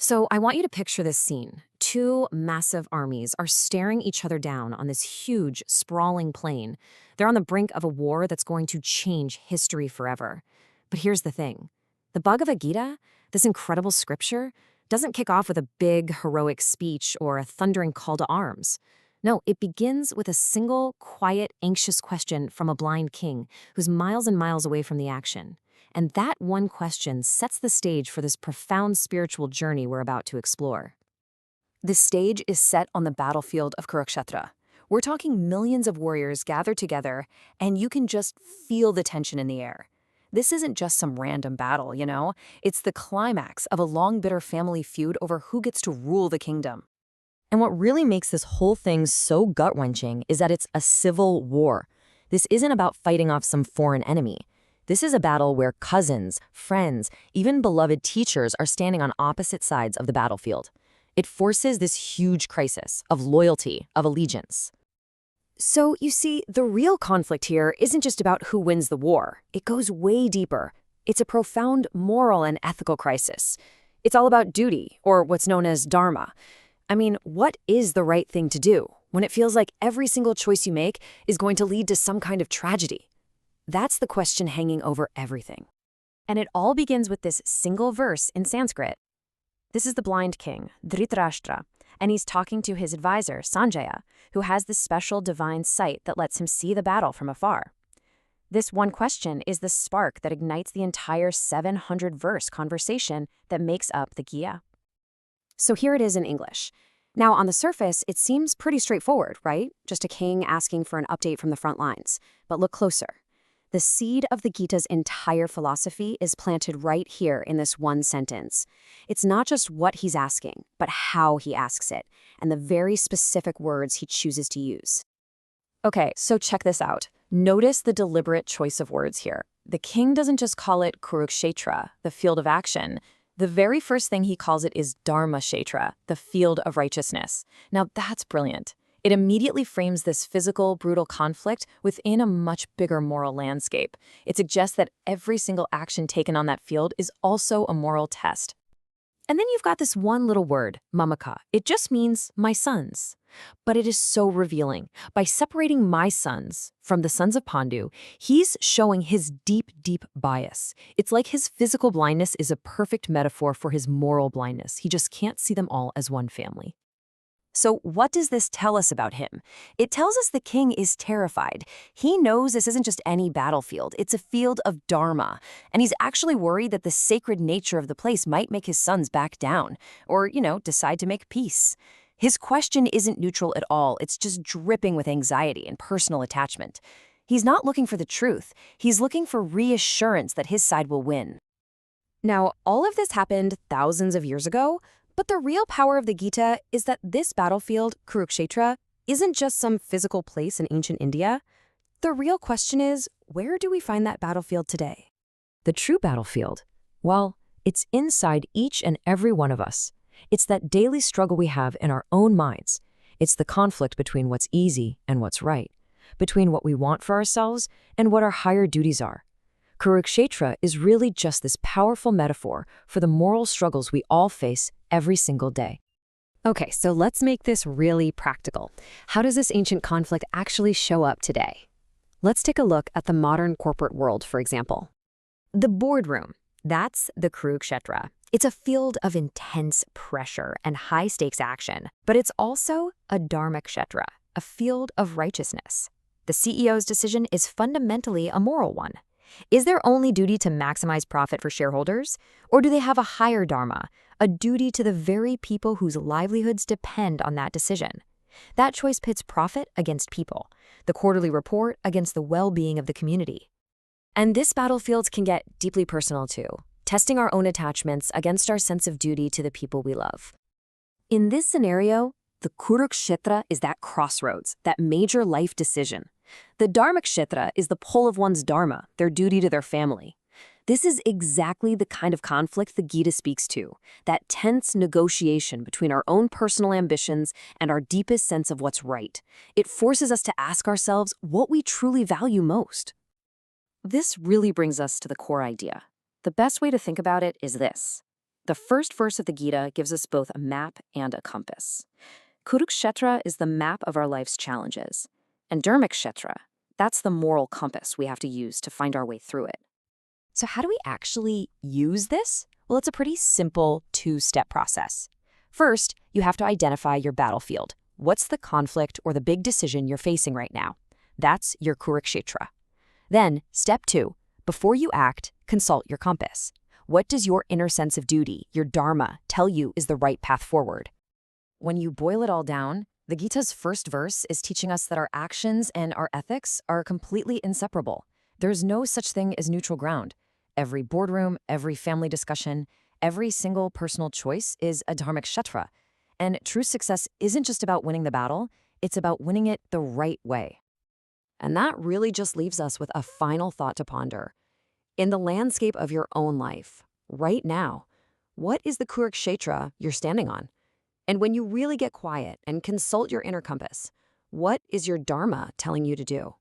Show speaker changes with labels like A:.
A: So I want you to picture this scene. Two massive armies are staring each other down on this huge, sprawling plain. They're on the brink of a war that's going to change history forever. But here's the thing. The Bhagavad Gita, this incredible scripture, doesn't kick off with a big, heroic speech or a thundering call to arms. No, it begins with a single, quiet, anxious question from a blind king who's miles and miles away from the action. And that one question sets the stage for this profound spiritual journey we're about to explore.
B: This stage is set on the battlefield of Kurukshetra. We're talking millions of warriors gathered together, and you can just feel the tension in the air. This isn't just some random battle, you know? It's the climax of a long, bitter family feud over who gets to rule the kingdom.
C: And what really makes this whole thing so gut-wrenching is that it's a civil war. This isn't about fighting off some foreign enemy. This is a battle where cousins, friends, even beloved teachers are standing on opposite sides of the battlefield. It forces this huge crisis of loyalty, of allegiance.
A: So, you see, the real conflict here isn't just about who wins the war. It goes way deeper. It's a profound moral and ethical crisis. It's all about duty, or what's known as dharma. I mean, what is the right thing to do when it feels like every single choice you make is going to lead to some kind of tragedy? That's the question hanging over everything. And it all begins with this single verse in Sanskrit. This is the blind king, Dhritarashtra, and he's talking to his advisor, Sanjaya, who has this special divine sight that lets him see the battle from afar. This one question is the spark that ignites the entire 700-verse conversation that makes up the Gita. So here it is in English. Now, on the surface, it seems pretty straightforward, right? Just a king asking for an update from the front lines. But look closer. The seed of the Gita's entire philosophy is planted right here in this one sentence. It's not just what he's asking, but how he asks it, and the very specific words he chooses to use. Okay, so check this out. Notice the deliberate choice of words here. The king doesn't just call it Kurukshetra, the field of action. The very first thing he calls it is Dharmashetra, the field of righteousness. Now that's brilliant. It immediately frames this physical, brutal conflict within a much bigger moral landscape. It suggests that every single action taken on that field is also a moral test. And then you've got this one little word, mamaka. It just means my sons. But it is so revealing. By separating my sons from the sons of Pandu, he's showing his deep, deep bias. It's like his physical blindness is a perfect metaphor for his moral blindness. He just can't see them all as one family. So what does this tell us about him? It tells us the king is terrified. He knows this isn't just any battlefield. It's a field of dharma. And he's actually worried that the sacred nature of the place might make his sons back down or, decide to make peace. His question isn't neutral at all. It's just dripping with anxiety and personal attachment. He's not looking for the truth. He's looking for reassurance that his side will win. Now, all of this happened thousands of years ago, but the real power of the Gita is that this battlefield, Kurukshetra, isn't just some physical place in ancient India. The real question is, where do we find that battlefield today?
C: The true battlefield? Well, it's inside each and every one of us. It's that daily struggle we have in our own minds. It's the conflict between what's easy and what's right, between what we want for ourselves and what our higher duties are. Kurukshetra is really just this powerful metaphor for the moral struggles we all face every single day.
A: Okay, so let's make this really practical. How does this ancient conflict actually show up today? Let's take a look at the modern corporate world, for example. The boardroom, that's the Kurukshetra. It's a field of intense pressure and high-stakes action, but it's also a dharmakshetra, a field of righteousness. The CEO's decision is fundamentally a moral one. Is their only duty to maximize profit for shareholders? Or do they have a higher dharma, a duty to the very people whose livelihoods depend on that decision? That choice pits profit against people, the quarterly report against the well-being of the community. And this battlefield can get deeply personal too, testing our own attachments against our sense of duty to the people we love. In this scenario, the Kurukshetra is that crossroads, that major life decision. The Dharmakshetra is the pull of one's dharma, their duty to their family. This is exactly the kind of conflict the Gita speaks to, that tense negotiation between our own personal ambitions and our deepest sense of what's right. It forces us to ask ourselves what we truly value most. This really brings us to the core idea. The best way to think about it is this.
B: The first verse of the Gita gives us both a map and a compass. Kurukshetra is the map of our life's challenges, and Dharmakshetra, that's the moral compass we have to use to find our way through it.
C: So how do we actually use this? Well, it's a pretty simple two-step process. First, you have to identify your battlefield. What's the conflict or the big decision you're facing right now? That's your Kurukshetra. Then, step 2, before you act, consult your compass. What does your inner sense of duty, your dharma, tell you is the right path forward? When you boil it all down, the Gita's first verse is teaching us that our actions and our ethics are completely inseparable. There's no such thing as neutral ground. Every boardroom, every family discussion, every single personal choice is a dharmakshetra. And true success isn't just about winning the battle, it's about winning it the right way. And that really just leaves us with a final thought to ponder. In the landscape of your own life, right now, what is the Kurukshetra you're standing on? And when you really get quiet and consult your inner compass, what is your dharma telling you to do?